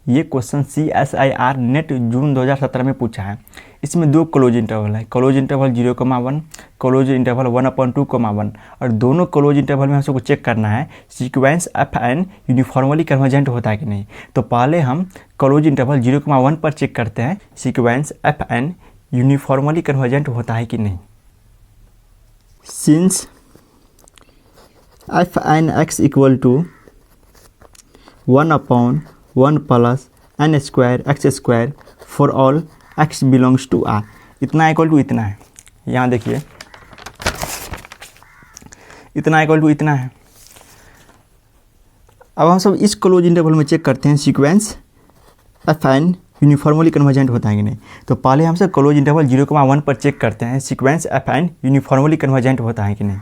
ये question CSIR net जून 2017 में पूछा है। इसमें दो क्लोज इंटरवल है, क्लोज इंटरवल 0,1, क्लोज इंटरवल 1/2,1 और दोनों क्लोज इंटरवल में हम सबको चेक करना है सीक्वेंस FN यूनिफॉर्मली कन्वर्जेंट होता है कि नहीं। तो पहले हम क्लोज इंटरवल 0,1 पर चेक करते हैं सीक्वेंस FN यूनिफॉर्मली कन्वर्जेंट होता है कि नहीं। Since fnx equal to 1/1 plus n square x square for all x belongs to R, इतना इक्वल टू इतना है। यहाँ देखिए इतना इक्वल टू इतना है। अब हम सब इस क्लोज इंटरवल में चेक करते हैं सीक्वेंस FN यूनिफॉर्मली कन्वर्जेंट होता है कि नहीं। तो पहले हम सब क्लोज इंटरवल 0,1 पर चेक करते हैं सीक्वेंस FN यूनिफॉर्मली कन्वर्जेंट होता है कि नहीं।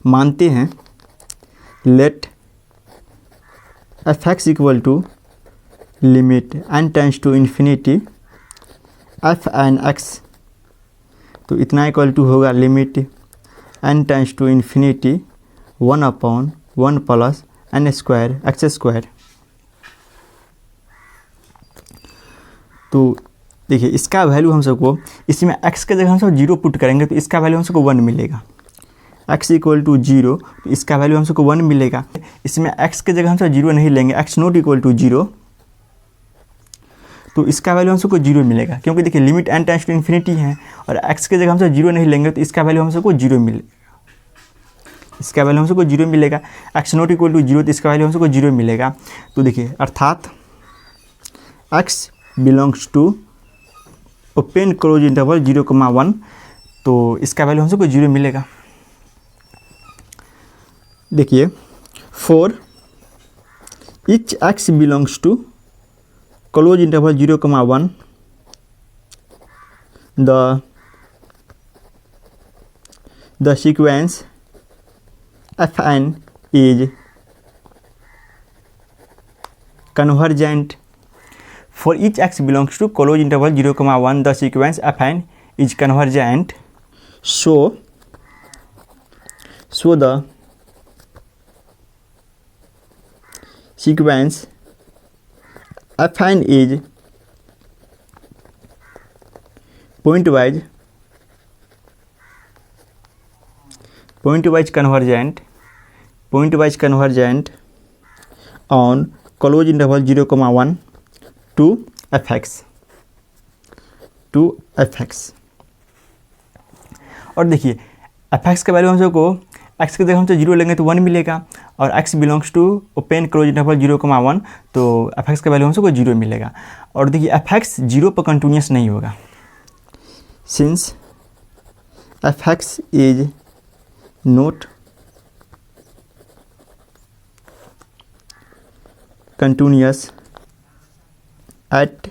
मानते हैं let fx equal to limit n tends to infinity fnx, तो इतना इक्वल टू होगा limit n tends to infinity 1/1 plus n square x square. तो देखिए इसका वैल्यू हम सबको, इसमें x के जगह हम सब 0 पुट करेंगे तो इसका वैल्यू हम सबको 1 मिलेगा। x इक्वल टू 0 तो इसका वैल्यू हम सबको 1 मिलेगा। इसमें x के जगह हम सब 0 नहीं लेंगे, x नॉट इक्वल टू 0, तो इसका वैल्यू हम सबको 0 मिलेगा, क्योंकि देखिए limit n tends to infinity है और x के जगह हम सब 0 नहीं लेंगे तो इसका वैल्यू हम सबको 0 मिलेगा। इसका वैल्यू हम सबको 0 मिलेगा। x नॉट इक्वल टू 0 तो इसका वैल्यू हम सबको 0 मिलेगा। तो देखिए अर्थात x belongs to open close interval 0,1, तो इसका वैल्यू हम सबको 0 मिलेगा। देखिए for each x belongs to close interval 0,1 the sequence FN is convergent. For each x belongs to closed interval 0,1 the sequence FN is convergent. So the sequence FN is pointwise convergent on closed interval 0,1 to fx। और देखिए fx का value हम सबको x के जगह हम 0 लेंगे तो 1 मिलेगा और x belongs to open close interval 0,1, तो fx का वैल्यू हम सबको 0 मिलेगा। और देखिए fx 0 पर कंटिन्यूस नहीं होगा। Since fx is not continuous at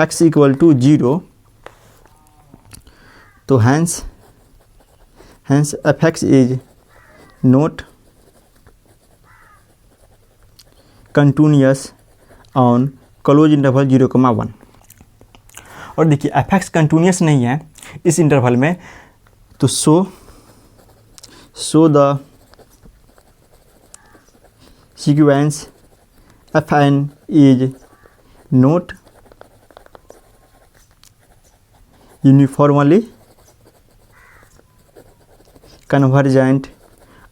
x equal to 0, तो hence fx is not continuous on closed interval 0,1। और देखिए fx कंटिन्यूस नहीं है इस इंटरवल में, तो so the sequence FN is not uniformly convergent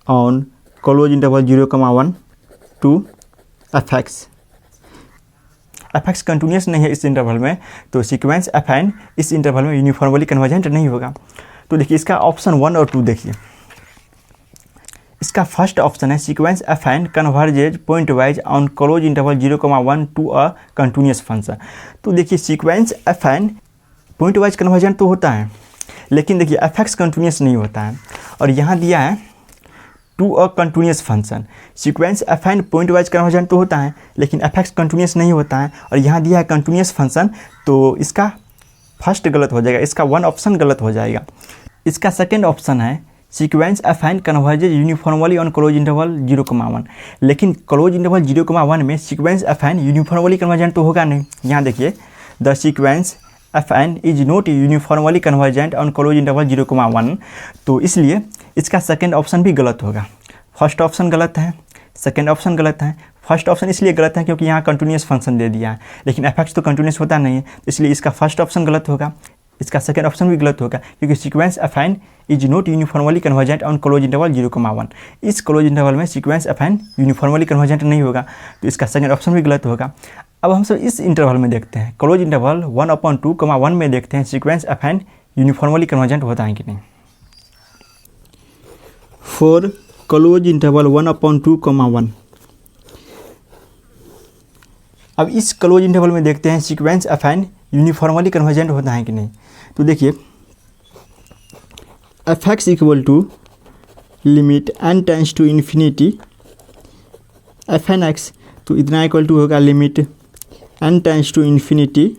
on closed interval 0,1 to fx। fx continuous नहीं है इस इंटरवल में, तो सीक्वेंस FN इस इंटरवल में यूनिफॉर्मली कन्वर्जेंट नहीं होगा। तो देखिए इसका ऑप्शन 1 और 2 देखिए। इसका फर्स्ट ऑप्शन है sequence FN converges pointwise on close interval 0,1 to a continuous function. तो देखिए sequence FN point wise convergent तो होता है, लेकिन देखिए fx कंटिन्यूस नहीं होता है। और यहाँ दिया है to a continuous function, sequence FN point wise convergent तो होता है लेकिन fx कंटिन्यूस नहीं होता है। और यहाँ दिया है कंटिन्यूस फंक्शन, तो इसका फर्स्ट गलत हो जाएगा, इसका 1 ऑप्शन गलत हो जाएगा। इसका सेकेंड ऑप्शन है sequence FN converges uniformly on close interval 0,1, लेकिन क्लोज इंटरवल 0,1 में सीक्वेंस FN यूनिफॉर्मली कन्वर्जेंट तो होगा नहीं। यहाँ देखिए the sequence FN is not uniformly convergent on close interval 0,1, तो इसलिए इसका सेकेंड ऑप्शन भी गलत होगा। फर्स्ट ऑप्शन गलत है, सेकेंड ऑप्शन गलत है। फर्स्ट ऑप्शन इसलिए गलत है क्योंकि यहाँ कंटिन्यूस फंक्शन दे दिया है, लेकिन एफ तो कंटिन्यूस होता नहीं है, इसलिए इसका फर्स्ट ऑप्शन गलत होगा। इसका सेकेंड ऑप्शन भी गलत होगा क्योंकि sequence affine is not uniformly convergent on close interval 0,1। इस क्लोज इंटरवल में सीक्वेंस एफाइन यूनिफॉर्मली कन्वर्जेंट नहीं होगा, तो इसका सेकेंड ऑप्शन भी गलत होगा। अब हम सब इस इंटरवल में देखते हैं, क्लोज इंटरवल 1/2,1 में देखते हैं सीक्वेंस एफाइन यूनिफॉर्मली कन्वर्जेंट होता है कि नहीं। फॉर क्लोज इंटरवल 1/2,1, अब इस क्लोज इंटरवल में देखते हैं सीक्वेंस एफाइन यूनिफॉर्मली कन्वर्जेंट होता है कि नहीं। तो देखिए F X equal to limit n tends to infinity F N X, तो इतना इक्वल टू होगा limit n tends to infinity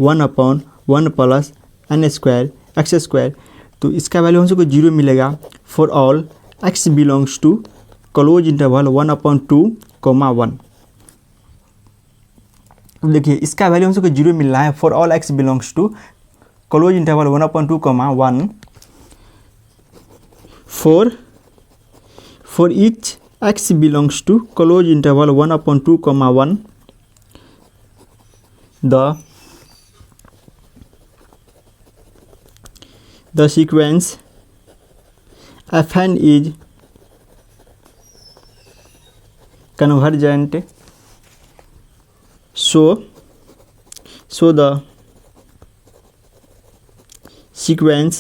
1/1 plus n square X square, तो इसका वैल्यू हमको 0 मिलेगा for all x belongs to close interval 1/2,1। देखिए इसका value हमको 0 मिल रहा है for all x belongs to close interval 1/2,1 for each x belongs to close interval 1/2,1 the sequence fn is convergent, so the sequence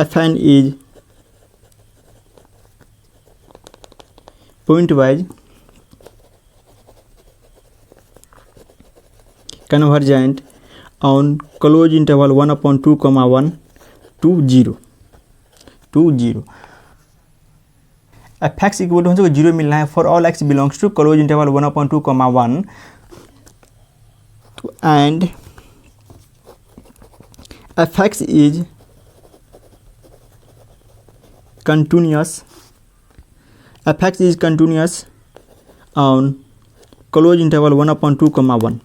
fn is pointwise convergent on close interval 1/2,1 to 0 F X equal to हमको 0 मिलना है for all X belongs to close interval 1/2,1 and F X is continuous on close interval 1/2,1।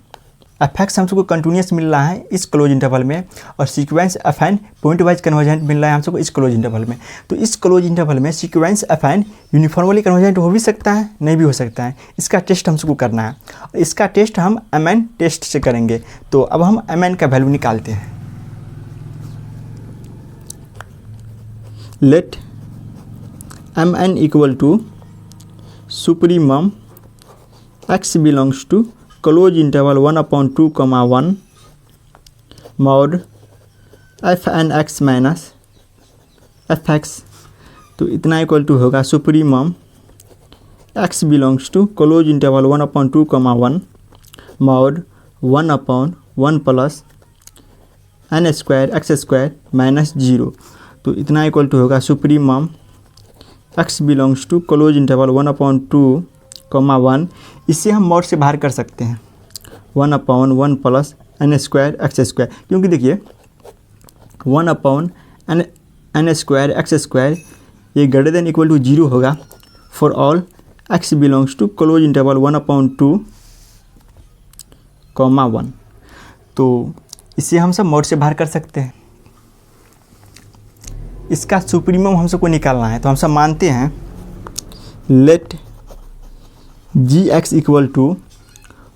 F X हमको continuous मिल रहा है इस close interval में, और sequence F N point wise convergent मिल रहा है हमको इस क्लोज इंटरवल में। तो इस क्लोज इंटरवल में सीक्वेंस एफाइन यूनिफॉर्मली कन्वर्जेंट हो भी सकता है, नहीं भी हो सकता है। इसका टेस्ट हमको करना है, और इसका टेस्ट हम mn टेस्ट से करेंगे। तो अब हम mn का वैल्यू निकालते हैं। Let mn equal to supremum x belongs to close interval 1/2,1 mod F N X minus F X, तो इतना इक्वल टू होगा supremum x belongs to close interval 1/2,1 mod 1/1 plus n square X square minus 0, तो इतना equal to होगा supremum x belongs to close interval 1/2,1। इससे हम mod से बाहर कर सकते हैं 1/1 plus n square X square, क्योंकि देखिए 1/n स्क्वायर एक्स स्क्वायर ये ग्रेटर देन इक्वल टू 0 होगा for all x belongs to close interval 1/2,1। तो इसे हम सब मॉड से बाहर कर सकते हैं। इसका सुप्रीमम हम सबको निकालना है, तो हम सब मानते हैं let G X equal to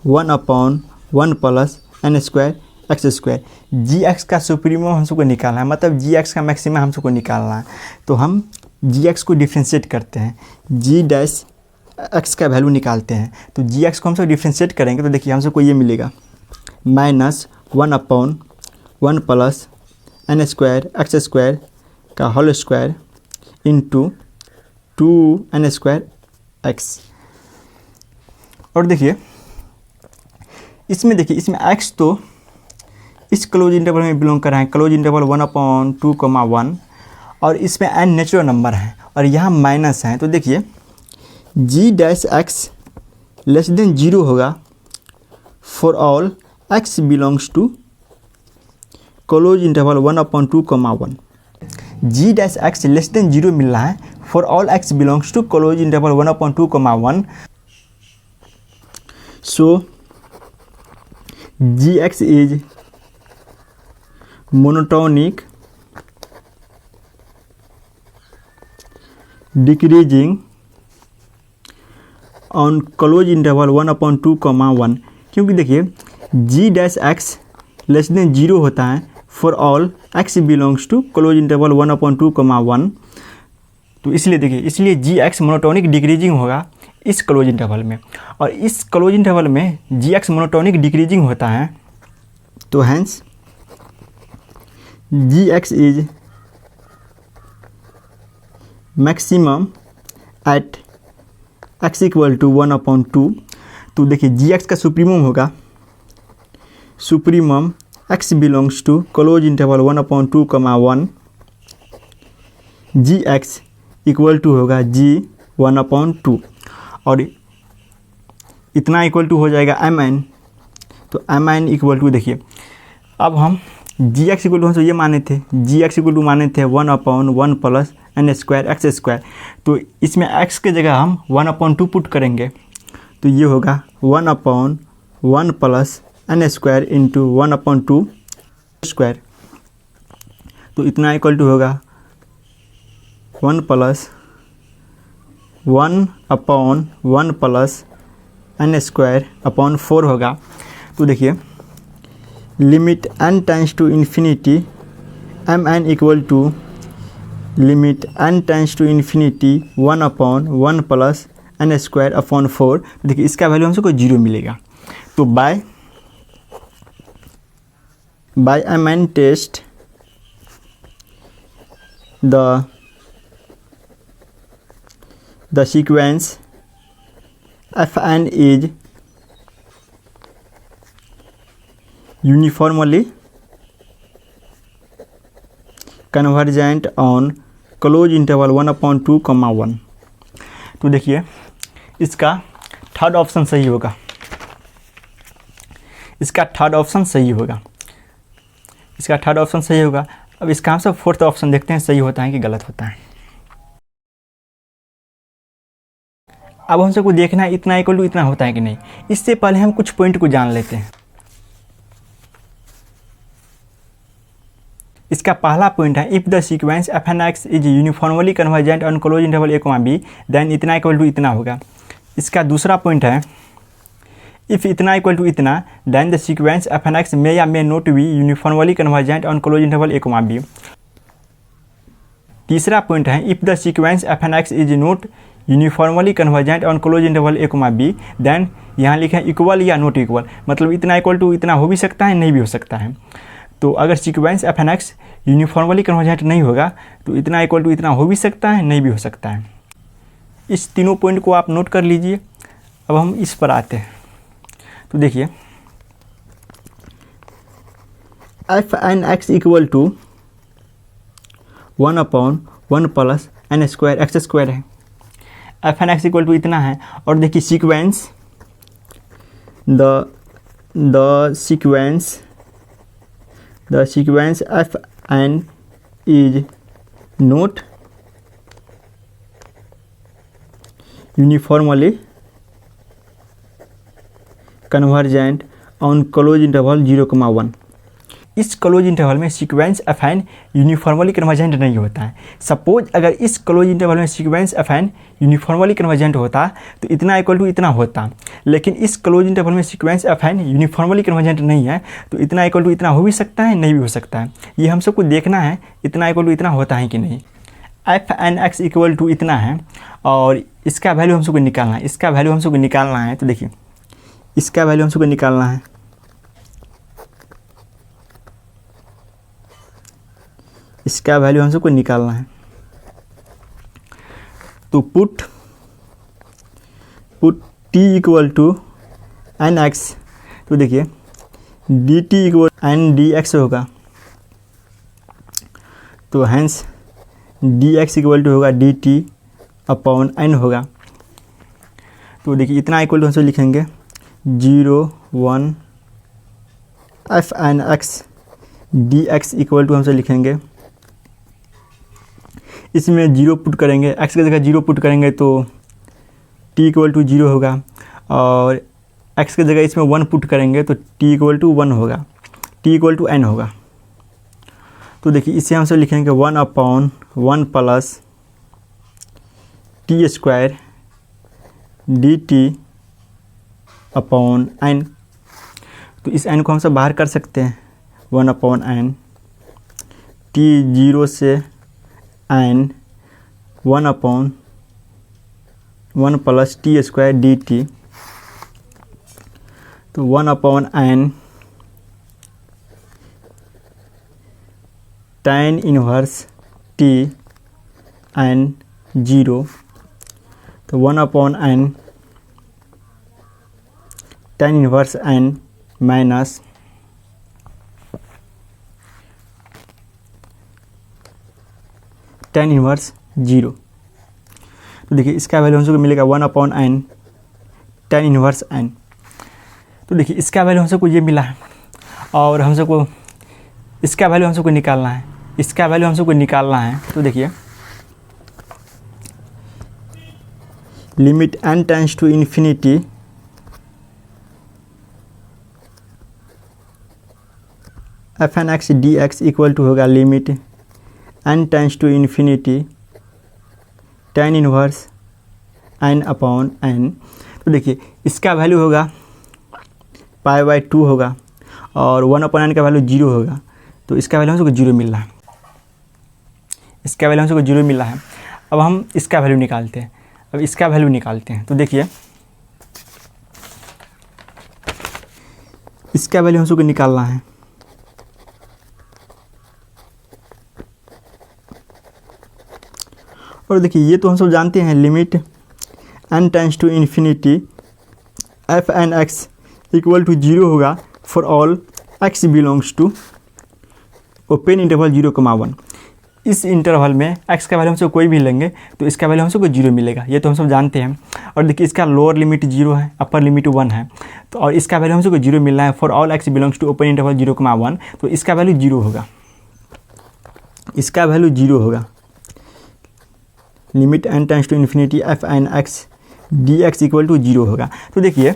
1/1 plus n square X square. G X का सुप्रीमम हम सबको निकालना है, मतलब जी एक्स का मैक्सिमम हम सबको निकालना है। तो हम जी एक्स को डिफ्रेंशिएट करते हैं, जी डैश एक्स का वैल्यू निकालते हैं। तो जी एक्स को हम सब डिफ्रेंशिएट करेंगे, तो देखिए हम सबको ये मिलेगा minus 1/1 plus n square X square का whole square into 2n square X. और देखिए इसमें x तो इस क्लोज इंटरवल में बिलोंग कर रहा है, क्लोज इंटरवल 1/2,1, और इसमें n नेचुरल नंबर है और यहाँ माइनस है। तो देखिए g dash X less than 0 होगा for all x belongs to close interval 1/2,1। g dash X less than 0 मिल रहा है for all x belongs to close interval 1/2,1। So gx is monotonic decreasing on close interval 1/2, 1, क्योंकि देखिए G dash X less than 0 होता है for all X belongs to close interval 1/2, 1। तो इसलिए देखिए, इसलिए जी एक्स मोनोटोनिक डिक्रीजिंग होगा इस क्लोज इंटरवल में, और इस क्लोज इंटरवल में जी एक्स मोनोटोनिक डिक्रीजिंग होता है। तो hence G X is maximum at X equal to 1/2। तो देखिए जी एक्स का सुप्रीमम होगा, supremum X belongs to close interval 1/2, 1। G X equal to होगा जी 1/2, और इतना इक्वल टू हो जाएगा एम एन। तो एम एन इक्वल टू, देखिए अब हम जी एक्स इक्वल टू हम ये माने थे, जी एक्स इक्वल टू माने थे 1/1 plus N square X square. तो इसमें एक्स के जगह हम 1/2 पुट करेंगे, तो ये होगा 1/1 plus N square into 1/2 square. तो इतना इक्वल टू होगा 1 plus 1/1 plus N square upon 4 होगा। तो देखिए limit n tends to infinity M N equal to limit n tends to infinity 1/1 plus N square upon 4। देखिए इसका वैल्यू हमसे कोई 0 मिलेगा। तो by M N test the sequence fn is uniformly convergent on closed interval 1/2, 1। तो देखिए इसका third option सही होगा, इसका थर्ड ऑप्शन सही होगा, इसका थर्ड ऑप्शन सही होगा। अब इसका हम सब फोर्थ ऑप्शन देखते हैं सही होता है कि गलत होता है। अब हम सबको देखना है इतना इक्वल टू इतना होता है कि नहीं। इससे पहले हम कुछ पॉइंट को जान लेते हैं। इसका पहला पॉइंट है if the sequence F N X is uniformly convergent on close interval A comma B then इतना इक्वल टू इतना होगा। इसका दूसरा पॉइंट है इफ़ इतना इक्वल टू इतना then the sequence F N X may या may not be uniformly convergent on close interval A comma B. तीसरा पॉइंट है if the sequence F N X is not uniformly convergent on close interval A comma B then यहाँ लिखे equal या not equal, मतलब इतना equal to इतना हो भी सकता है, नहीं भी हो सकता है। तो अगर sequence F N X uniformly convergent नहीं होगा तो इतना इक्वल टू इतना हो भी सकता है, नहीं भी हो सकता है। इस तीनों पॉइंट को आप नोट कर लीजिए। अब हम इस पर आते हैं। तो देखिए F N X equal to 1/1 plus N square X square है। F N X equal to इतना है, और देखिए sequence the sequence F N is not uniformly convergent on close interval 0,1। इस क्लोज इंटरवल में sequence F N uniformly convergent नहीं होता है। सपोज अगर इस क्लोज इंटरवल में sequence F N uniformly convergent होता तो इतना इक्वल टू इतना होता, लेकिन इस क्लोज इंटरवल में sequence F N uniformly convergent नहीं है तो इतना इक्वल टू इतना हो भी सकता है, नहीं भी हो सकता है। ये हम सबको देखना है इतना इक्वल टू इतना होता है कि नहीं। F N X equal to इतना है और इसका वैल्यू हम सबको निकालना है, इसका वैल्यू हम सबको निकालना है। तो देखिए इसका वैल्यू हम सबको निकालना है। इसका वैल्यू हम सबको निकालना है। तो put T equal to N X. तो देखिए D T equal N D X होगा, तो hence D X equal to होगा डी टी अपॉन एन होगा। तो देखिए इतना इक्वल टू हम सब लिखेंगे 0,1 F N X D X equal to हम सब लिखेंगे, इसमें 0 पुट करेंगे, x की जगह 0 पुट करेंगे तो t इक्वल टू 0 होगा, और x की जगह इसमें 1 पुट करेंगे तो t इक्वल टू 1 होगा, t इक्वल टू n होगा। तो देखिए इसे हम सब लिखेंगे 1/1 plus T square dt upon n। तो इस n को हम सब बाहर कर सकते हैं, 1/n, t 0 से n 1/1 plus T square dt। तो 1/n tan inverse t n 0। तो 1/n tan inverse n minus tan inverse 0। तो देखिए इसका वैल्यू हम सबको मिलेगा 1/n tan इनवर्स n। तो देखिए इसका वैल्यू हम सबको ये मिला है और हम सबको इसका वैल्यू हम सबको निकालना है, इसका वैल्यू हम सबको निकालना है। तो देखिए limit n tends to infinity fn x dx equal to होगा limit n tends to infinity tan inverse n/n। तो देखिए इसका वैल्यू होगा π/2 होगा और 1/n का वैल्यू 0 होगा। तो इसका वैल्यू हमको 0 मिल रहा है, इसका वैल्यू हमको 0 मिल रहा है। अब हम इसका वैल्यू निकालते हैं, अब इसका वैल्यू निकालते हैं। तो देखिए इसका वैल्यू हमको निकालना है। और देखिए ये तो हम सब जानते हैं, limit n tends to infinity fn x equal to 0 होगा for all x belongs to open interval 0,1। इस इंटरवल में x का वैल्यू हम सब कोई भी लेंगे तो इसका वैल्यू हम सबको 0 मिलेगा, ये तो हम सब जानते हैं। और देखिए इसका लोअर लिमिट 0 है, अपर लिमिट 1 है, तो और इसका वैल्यू हम सबको 0 मिलना है for all x belongs to open interval 0,1। तो इसका वैल्यू 0 होगा, इसका वैल्यू 0 होगा। Limit n tends to infinity fn x dx equal to 0 होगा। तो देखिए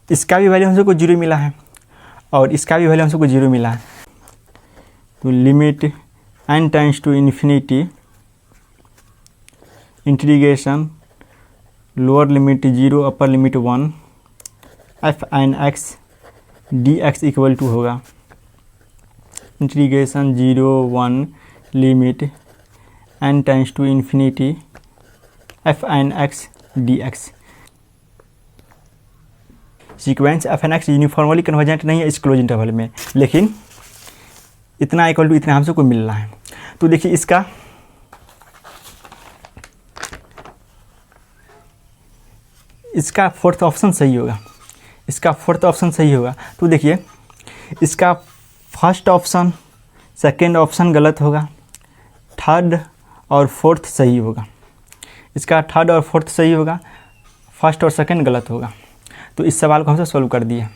इसका भी वैल्यू हम सबको 0 मिला है और इसका भी वैल्यू हम सबको 0 मिला है। तो limit n tends to infinity integration lower limit 0 upper limit 1 fn x dx equal to होगा integration 0 1 limit n tends to infinity fn x dx। Sequence fn x uniformly convergent नहीं है इस क्लोज इंटरवल में, लेकिन इतना equal to इतना हम सबको मिल रहा है। तो देखिए इसका फोर्थ ऑप्शन सही होगा, इसका फोर्थ ऑप्शन सही होगा। तो देखिए इसका फर्स्ट ऑप्शन सेकेंड ऑप्शन गलत होगा, थर्ड और फोर्थ सही होगा। इसका थर्ड और फोर्थ सही होगा, फर्स्ट और सेकेंड गलत होगा। तो इस सवाल को हम सब सॉल्व कर दिए।